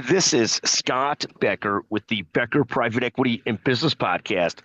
This is Scott Becker with the Becker Private Equity and Business Podcast.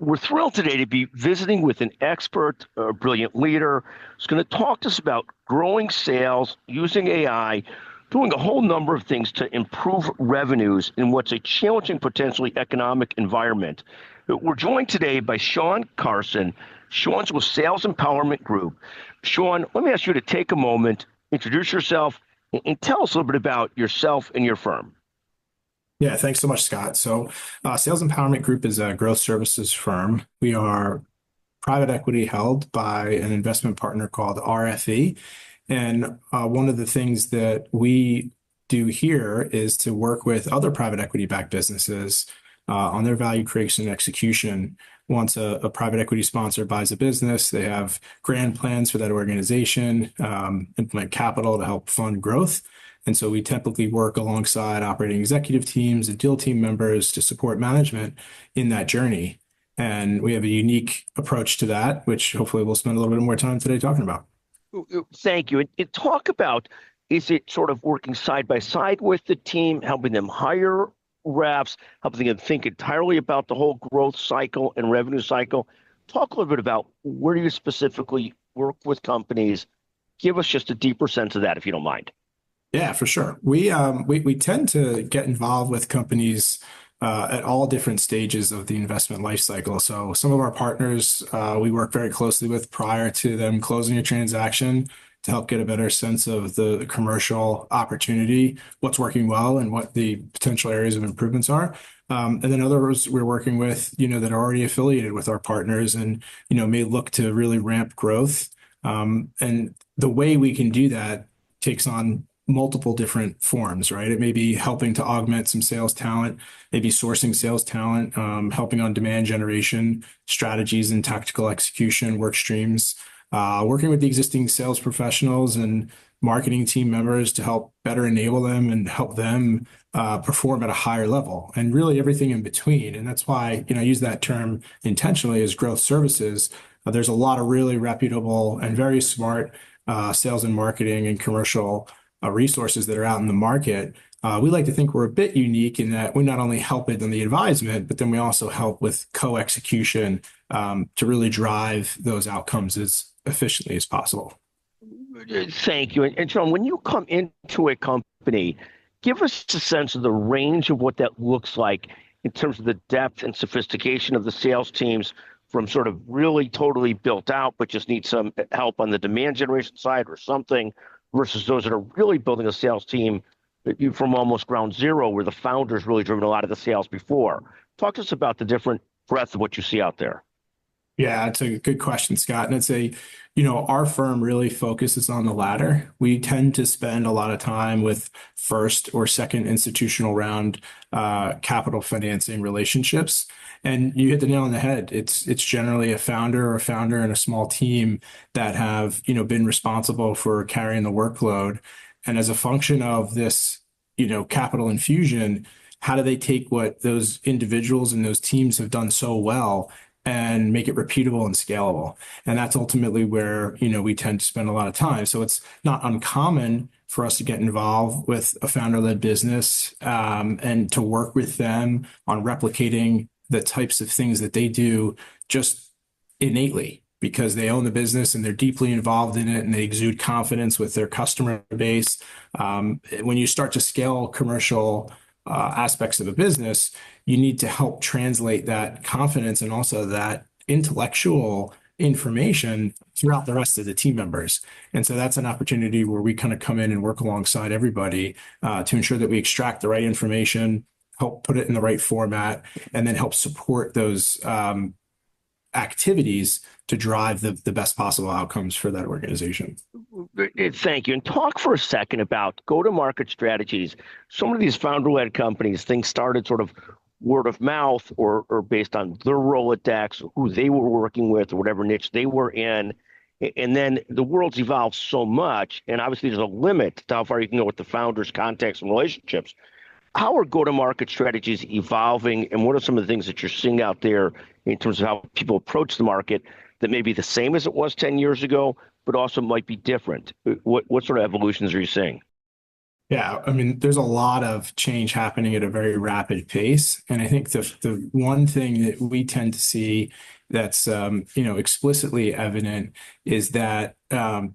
We're thrilled today to be visiting with an expert, a brilliant leader who's going to talk to us about growing sales using AI, doing a whole number of things to improve revenues in what's a challenging, potentially economic environment. We're joined today by Sean Carson. Sean's with Sales Empowerment Group. Sean, let me ask you to take a moment, introduce yourself, and tell us a little bit about yourself and your firm. Yeah, thanks so much, Scott. Sales Empowerment Group is a growth services firm. We are private equity held by an investment partner called RFE. And one of the things that we do here is to work with other private equity backed businesses on their value creation and execution. Once a private equity sponsor buys a business, they have grand plans for that organization, implement capital to help fund growth. And so we typically work alongside operating executive teams and deal team members to support management in that journey. And we have a unique approach to that, which hopefully we'll spend a little bit more time today talking about. Thank you. And talk about, is it sort of working side by side with the team, helping them hire reps, helping them think entirely about the whole growth cycle and revenue cycle? Talk a little bit about where you specifically work with companies. Give us just a deeper sense of that, if you don't mind. Yeah, for sure. We tend to get involved with companies at all different stages of the investment life cycle. So some of our partners we work very closely with prior to them closing a transaction to help get a better sense of the commercial opportunity, what's working well, and what the potential areas of improvements are. And then others we're working with, that are already affiliated with our partners and, may look to really ramp growth. And the way we can do that takes on multiple different forms, right? It may be helping to augment some sales talent, maybe sourcing sales talent, helping on demand generation, strategies and tactical execution, work streams, working with the existing sales professionals and marketing team members to help better enable them and help them perform at a higher level, and really everything in between. And that's why, I use that term intentionally as growth services. There's a lot of really reputable and very smart sales and marketing and commercial resources that are out in the market. We like to think we're a bit unique in that we not only help it in the advisement, but then we also help with co-execution to really drive those outcomes as efficiently as possible. Thank you. And Sean, when you come into a company, give us a sense of the range of what that looks like in terms of the depth and sophistication of the sales teams, from sort of really totally built out, but just need some help on the demand generation side or something, versus those that are really building a sales team from almost ground zero, where the founder's really driven a lot of the sales before. Talk to us about the different breadth of what you see out there. Yeah, it's a good question, Scott. And our firm really focuses on the latter. We tend to spend a lot of time with first or second institutional round capital financing relationships. And you hit the nail on the head. It's generally a founder and a small team that have, been responsible for carrying the workload. And as a function of this, capital infusion, how do they take what those individuals and those teams have done so well and make it repeatable and scalable? And that's ultimately where, we tend to spend a lot of time. So it's not uncommon for us to get involved with a founder-led business and to work with them on replicating the types of things that they do just innately, because they own the business and they're deeply involved in it and they exude confidence with their customer base. When you start to scale commercial aspects of a business, you need to help translate that confidence and also that intellectual information throughout the rest of the team members. And so that's an opportunity where we kind of come in and work alongside everybody to ensure that we extract the right information, help put it in the right format, and then help support those activities to drive the best possible outcomes for that organization. Thank you. And talk for a second about go-to-market strategies. Some of these founder-led companies, things started sort of word of mouth or based on their Rolodex, who they were working with, or whatever niche they were in. And then the world's evolved so much, and obviously there's a limit to how far you can go with the founders' contacts and relationships. How are go-to-market strategies evolving, and what are some of the things that you're seeing out there in terms of how people approach the market that may be the same as it was 10 years ago, but also might be different? What sort of evolutions are you seeing? Yeah, I mean, there's a lot of change happening at a very rapid pace, and I think the one thing that we tend to see that's explicitly evident is that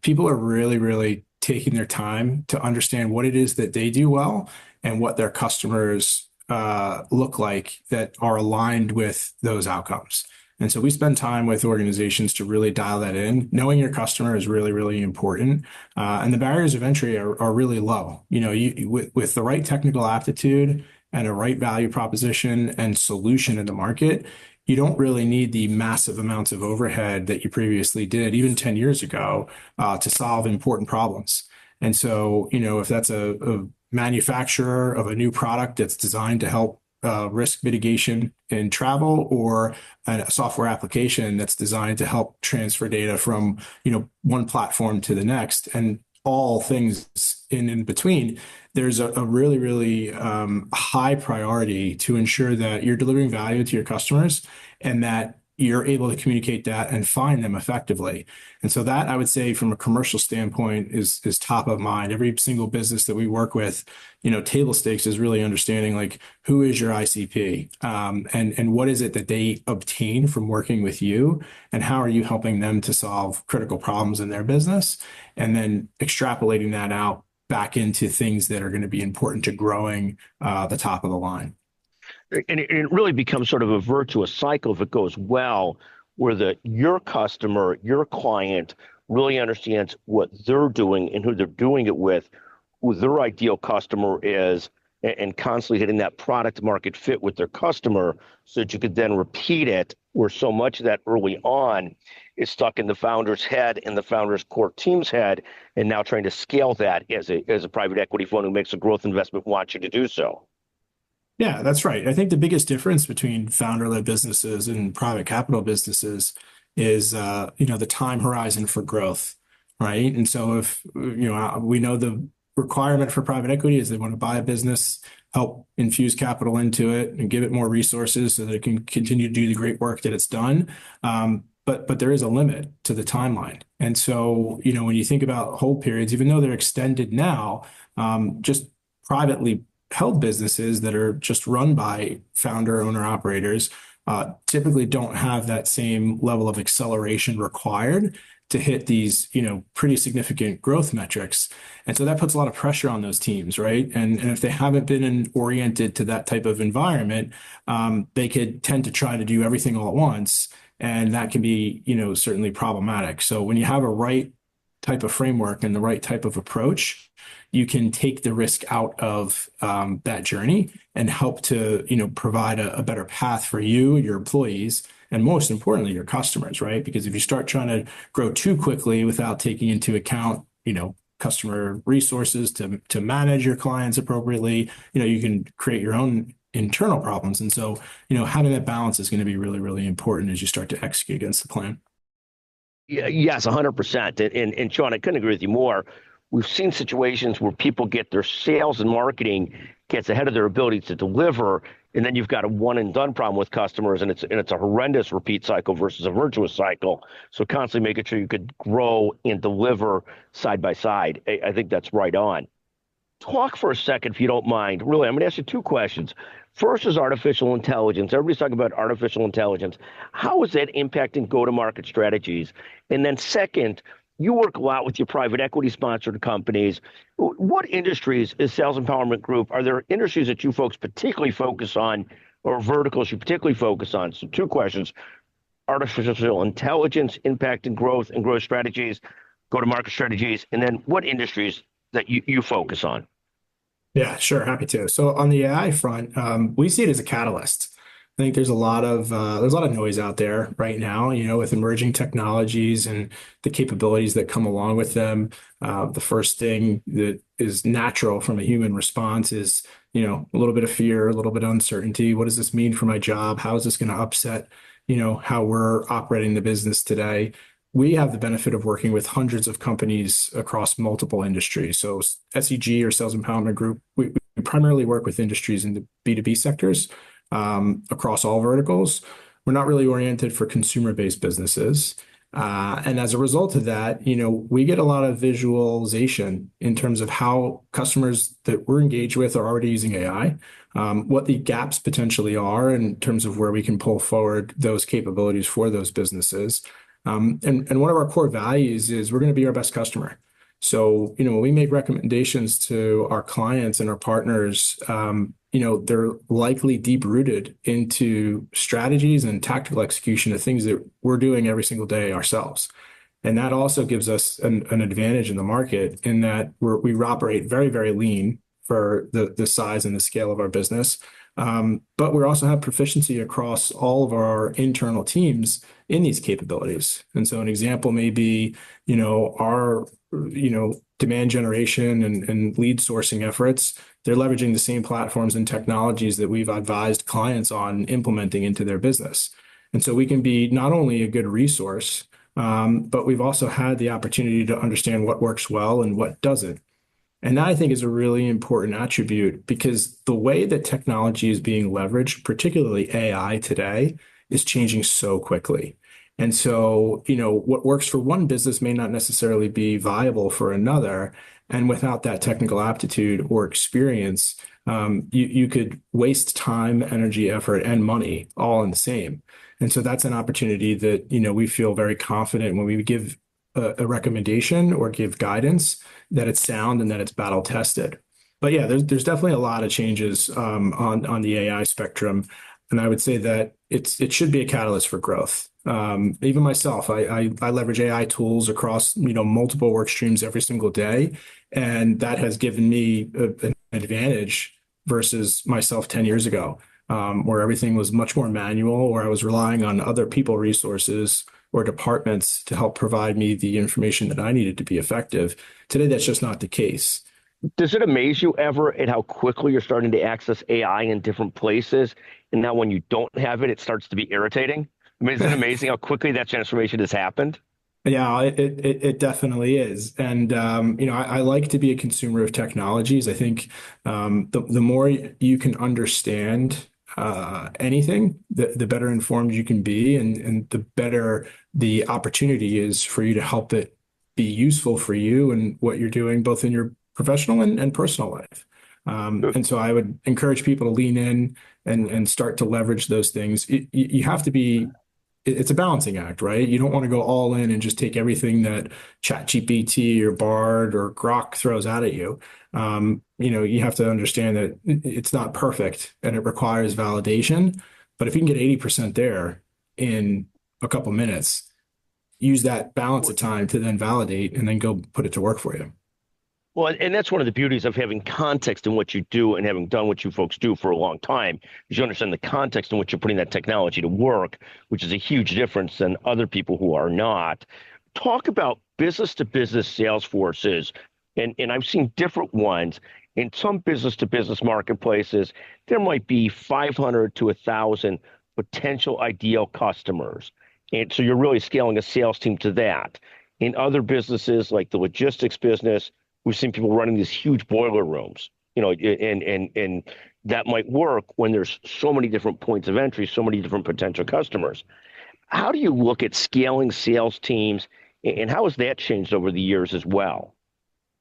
people are really taking their time to understand what it is that they do well and what their customers look like that are aligned with those outcomes. And so we spend time with organizations to really dial that in. Knowing your customer is really important. And the barriers of entry are really low. With the right technical aptitude and a right value proposition and solution in the market, you don't really need the massive amounts of overhead that you previously did, even 10 years ago, to solve important problems. And so, if that's a manufacturer of a new product that's designed to help risk mitigation in travel, or a software application that's designed to help transfer data from, one platform to the next, and all things in between, there's a really high priority to ensure that you're delivering value to your customers and that you're able to communicate that and find them effectively. And so that, I would say, from a commercial standpoint, is top of mind. Every single business that we work with, table stakes is really understanding, like, who is your ICP, and what is it that they obtain from working with you, and how are you helping them to solve critical problems in their business, and then extrapolating that out back into things that are going to be important to growing the top of the line. And it really becomes sort of a virtuous cycle if it goes well, where your customer, your client really understands what they're doing and who they're doing it with, who their ideal customer is, and constantly hitting that product market fit with their customer so that you could then repeat it, where so much of that early on is stuck in the founder's head and the founder's core team's head, and now trying to scale that as a private equity fund who makes a growth investment wants you to do so. Yeah, that's right. I think the biggest difference between founder-led businesses and private capital businesses is, the time horizon for growth, right? And so if, we know the requirement for private equity is they want to buy a business, help infuse capital into it, and give it more resources so that it can continue to do the great work that it's done. But there is a limit to the timeline. And so, when you think about hold periods, even though they're extended now, just privately held businesses that are just run by founder, owner, operators typically don't have that same level of acceleration required to hit these, pretty significant growth metrics. And so that puts a lot of pressure on those teams, right? And if they haven't been oriented to that type of environment, they could tend to try to do everything all at once. And that can be, certainly problematic. So when you have a right type of framework and the right type of approach, you can take the risk out of that journey and help to, provide a better path for you, your employees, and most importantly, your customers, right? Because if you start trying to grow too quickly without taking into account, customer resources to manage your clients appropriately, you can create your own internal problems. And so, having that balance is going to be really important as you start to execute against the plan. Yeah, yes, 100%. And Sean, I couldn't agree with you more. We've seen situations where people get their sales and marketing gets ahead of their ability to deliver, and then you've got a one and done problem with customers, and it's a horrendous repeat cycle versus a virtuous cycle. So constantly making sure you could grow and deliver side by side. I think that's right on. Talk for a second, if you don't mind. Really, I'm going to ask you two questions. First is artificial intelligence. Everybody's talking about artificial intelligence. How is that impacting go-to-market strategies? And then second, you work a lot with your private equity sponsored companies. What industries is Sales Empowerment Group? Are there industries that you folks particularly focus on, or verticals you particularly focus on? So two questions: artificial intelligence impacting growth and growth strategies, go-to-market strategies, and then what industries that you focus on? Yeah, sure. Happy to. So on the AI front, we see it as a catalyst. I think there's a lot of noise out there right now, with emerging technologies and the capabilities that come along with them. The first thing that is natural from a human response is, a little bit of fear, a little bit of uncertainty. What does this mean for my job? How is this going to upset, how we're operating the business today? We have the benefit of working with hundreds of companies across multiple industries. So SEG, or Sales Empowerment Group, we primarily work with industries in the B2B sectors across all verticals. We're not really oriented for consumer-based businesses. And as a result of that, we get a lot of visualization in terms of how customers that we're engaged with are already using AI, what the gaps potentially are in terms of where we can pull forward those capabilities for those businesses. And one of our core values is we're going to be our best customer. So, when we make recommendations to our clients and our partners, they're likely deep rooted into strategies and tactical execution of things that we're doing every single day ourselves. And that also gives us an advantage in the market in that we operate very, very lean for the size and the scale of our business. But we also have proficiency across all of our internal teams in these capabilities. And so an example may be, our, demand generation and lead sourcing efforts. They're leveraging the same platforms and technologies that we've advised clients on implementing into their business. And so we can be not only a good resource, but we've also had the opportunity to understand what works well and what doesn't. And that I think is a really important attribute because the way that technology is being leveraged, particularly AI today, is changing so quickly. And so, what works for one business may not necessarily be viable for another. And without that technical aptitude or experience, you could waste time, energy, effort, and money all in the same. And so that's an opportunity that, we feel very confident when we give a recommendation or give guidance that it's sound and that it's battle tested. But yeah, there's definitely a lot of changes on the AI spectrum. And I would say that it should be a catalyst for growth. Even myself, I leverage AI tools across multiple work streams every single day, and that has given me an advantage versus myself 10 years ago, where everything was much more manual, where I was relying on other people resources or departments to help provide me the information that I needed to be effective. Today, that's just not the case. Does it amaze you ever at how quickly you're starting to access AI in different places? And now when you don't have it, it starts to be irritating? I mean, is it amazing how quickly that transformation has happened? Yeah, it definitely is. And, I like to be a consumer of technologies. I think the more you can understand anything, the better informed you can be, and the better the opportunity is for you to help it be useful for you and what you're doing, both in your professional and personal life. And so I would encourage people to lean in and start to leverage those things. You have to be it's a balancing act, right? You don't want to go all in and just take everything that ChatGPT or Bard or Grok throws out at you. You have to understand that it's not perfect and it requires validation. But if you can get 80% there in a couple minutes, use that balance of time to then validate and then go put it to work for you. Well, and that's one of the beauties of having context in what you do and having done what you folks do for a long time, is you understand the context in which you're putting that technology to work, which is a huge difference than other people who are not. Talk about business to business sales forces, and I've seen different ones. In some business to business marketplaces, there might be 500 to 1,000 potential ideal customers. And so you're really scaling a sales team to that. In other businesses, like the logistics business, we've seen people running these huge boiler rooms, and that might work when there's so many different points of entry, so many different potential customers. How do you look at scaling sales teams, and how has that changed over the years as well?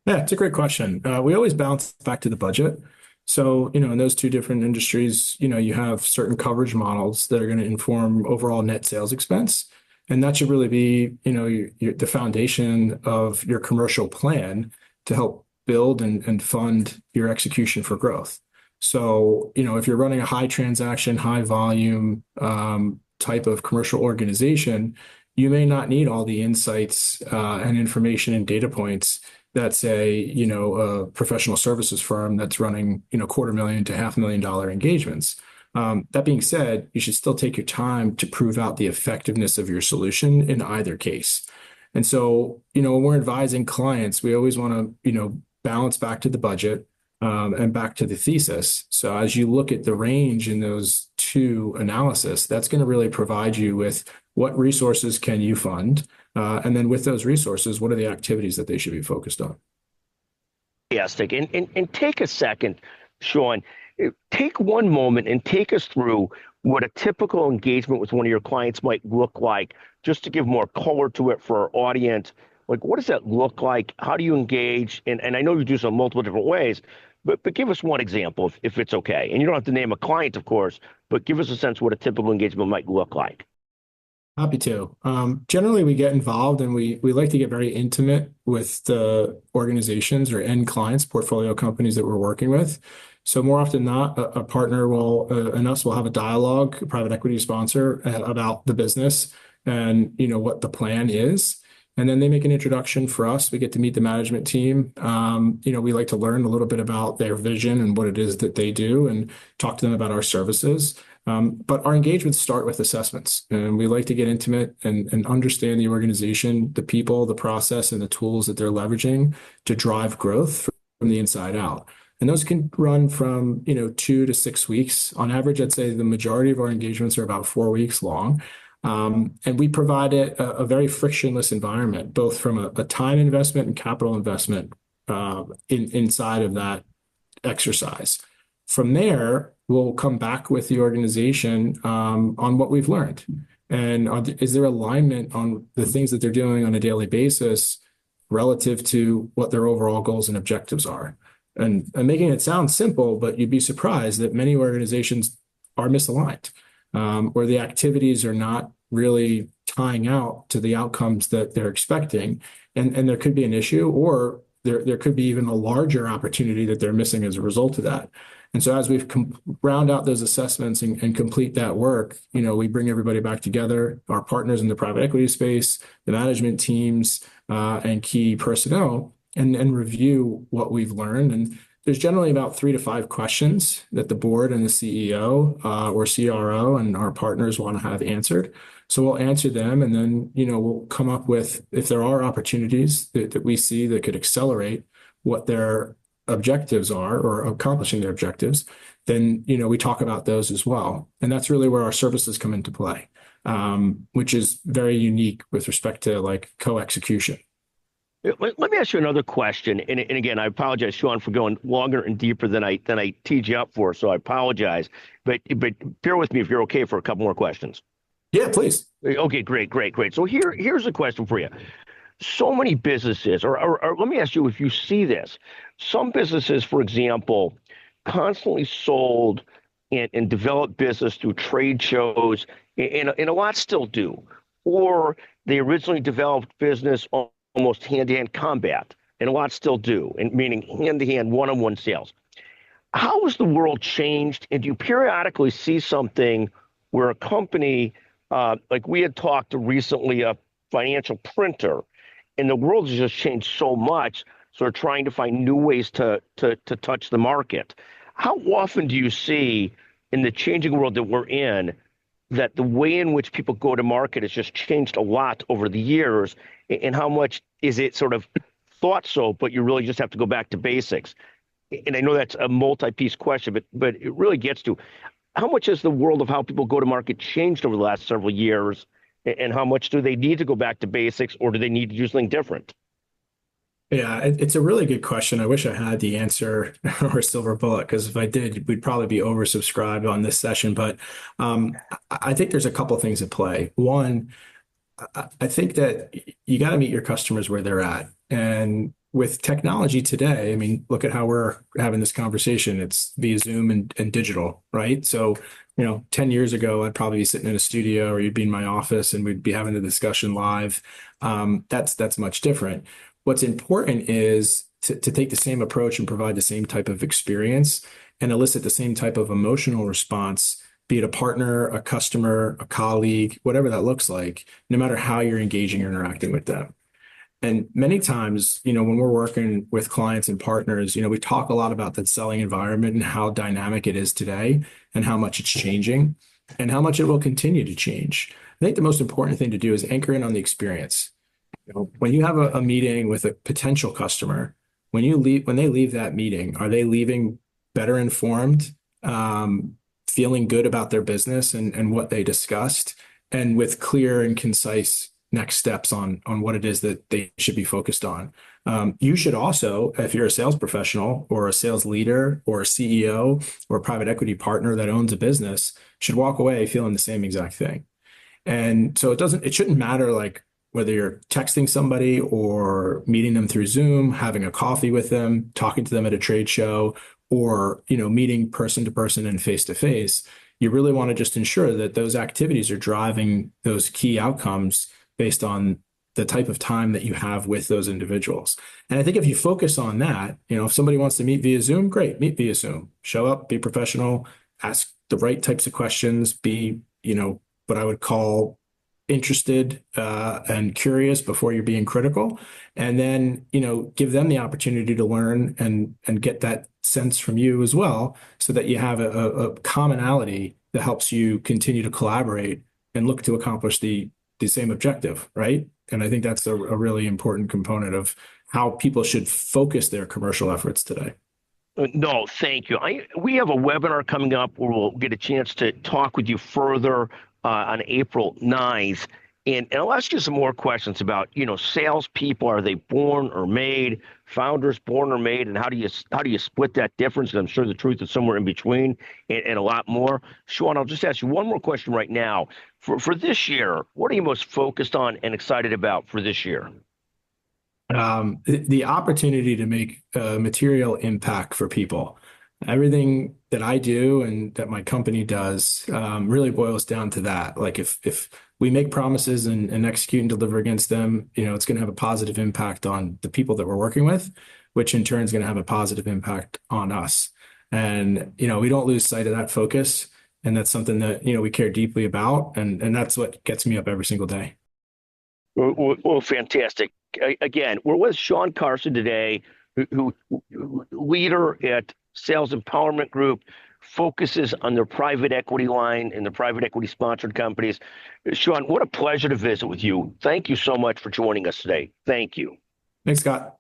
Yeah, it's a great question. We always bounce back to the budget. So, in those two different industries, you have certain coverage models that are going to inform overall net sales expense. And that should really be, the foundation of your commercial plan to help build and fund your execution for growth. So, if you're running a high transaction, high volume type of commercial organization, you may not need all the insights and information and data points that say, a professional services firm that's running, $250,000 to $500,000 engagements. That being said, you should still take your time to prove out the effectiveness of your solution in either case. And so, when we're advising clients, we always want to, balance back to the budget and back to the thesis. So as you look at the range in those two analysis, that's going to really provide you with what resources can you fund? And then with those resources, what are the activities that they should be focused on? Fantastic. And take a second, Sean. Take one moment and take us through what a typical engagement with one of your clients might look like, just to give more color to it for our audience. Like, what does that look like? How do you engage? And I know you do so multiple different ways, but give us one example if it's okay. And you don't have to name a client, of course, but give us a sense of what a typical engagement might look like. Happy to. Generally, we get involved and we like to get very intimate with the organizations or end clients, portfolio companies that we're working with. So more often than not, a partner will and us will have a dialogue, a private equity sponsor, about the business and what the plan is. And then they make an introduction for us. We get to meet the management team. We like to learn a little bit about their vision and what it is that they do and talk to them about our services. But our engagements start with assessments, and we like to get intimate and understand the organization, the people, the process, and the tools that they're leveraging to drive growth from the inside out. And those can run from 2 to 6 weeks. On average, I'd say the majority of our engagements are about 4 weeks long. And we provide a very frictionless environment, both from a time investment and capital investment inside of that exercise. From there, we'll come back with the organization on what we've learned. And is there alignment on the things that they're doing on a daily basis relative to what their overall goals and objectives are? And making it sound simple, but you'd be surprised that many organizations are misaligned, or the activities are not really tying out to the outcomes that they're expecting. And there could be an issue, or there could be even a larger opportunity that they're missing as a result of that. And so as we've round out those assessments and complete that work, we bring everybody back together, our partners in the private equity space, the management teams, and key personnel, and review what we've learned. And there's generally about 3 to 5 questions that the board and the CEO or CRO and our partners want to have answered. So we'll answer them, and then we'll come up with, if there are opportunities that we see that could accelerate what their objectives are or accomplishing their objectives, then we talk about those as well. And that's really where our services come into play, which is very unique with respect to like co-execution. Let me ask you another question. And again, I apologize, Sean, for going longer and deeper than I teed you up for. So I apologize. But bear with me if you're okay for a couple more questions. Yeah, please. Okay, great. So here's a question for you. So many businesses, or let me ask you if you see this. Some businesses, for example, constantly sold and developed business through trade shows, and a lot still do. Or they originally developed business almost hand-to-hand combat, and a lot still do, and meaning hand-to-hand, one-on-one sales. How has the world changed? And do you periodically see something where a company, like we had talked to recently, a financial printer, and the world has just changed so much, so they're trying to find new ways to touch the market. How often do you see in the changing world that we're in that the way in which people go to market has just changed a lot over the years, and how much is it sort of thought so, but you really just have to go back to basics? And I know that's a multi-piece question, but it really gets to how much has the world of how people go to market changed over the last several years, and how much do they need to go back to basics, or do they need to do something different? Yeah, it's a really good question. I wish I had the answer or a silver bullet, because if I did, we'd probably be oversubscribed on this session. But I think there's a couple of things at play. One, I think that you got to meet your customers where they're at. And with technology today, I mean, look at how we're having this conversation. It's via Zoom and digital, right? So, 10 years ago, I'd probably be sitting in a studio, or you'd be in my office and we'd be having a discussion live. That's much different. What's important is to take the same approach and provide the same type of experience and elicit the same type of emotional response, be it a partner, a customer, a colleague, whatever that looks like, no matter how you're engaging or interacting with them. And many times, when we're working with clients and partners, we talk a lot about that selling environment and how dynamic it is today and how much it's changing and how much it will continue to change. I think the most important thing to do is anchor in on the experience. When you have a meeting with a potential customer, when they leave that meeting, are they leaving better informed, feeling good about their business and what they discussed, and with clear and concise next steps on what it is that they should be focused on? You should also, if you're a sales professional or a sales leader or a CEO or a private equity partner that owns a business, should walk away feeling the same exact thing. And so it shouldn't matter like whether you're texting somebody or meeting them through Zoom, having a coffee with them, talking to them at a trade show, or, meeting person to person and face to face. You really want to just ensure that those activities are driving those key outcomes based on the type of time that you have with those individuals. And I think if you focus on that, if somebody wants to meet via Zoom, great, meet via Zoom. Show up, be professional, ask the right types of questions, be, what I would call interested and curious before you're being critical, and then give them the opportunity to learn and get that sense from you as well, so that you have a commonality that helps you continue to collaborate and look to accomplish the same objective, right? And I think that's a really important component of how people should focus their commercial efforts today. No, thank you. We have a webinar coming up where we'll get a chance to talk with you further on April 9th. And I'll ask you some more questions about, salespeople. Are they born or made? Founders born or made? And how do you split that difference? And I'm sure the truth is somewhere in between, and a lot more. Sean, I'll just ask you one more question right now. For this year, what are you most focused on and excited about for this year? The opportunity to make a material impact for people. Everything that I do and that my company does really boils down to that. Like if we make promises and execute and deliver against them, it's going to have a positive impact on the people that we're working with, which in turn is going to have a positive impact on us. And, we don't lose sight of that focus. And that's something that, we care deeply about. And that's what gets me up every single day. Well, fantastic. Again, we're with Sean Carson today, who leader at Sales Empowerment Group, focuses on their private equity line and the private equity sponsored companies. Sean, what a pleasure to visit with you. Thank you so much for joining us today. Thank you. Thanks, Scott.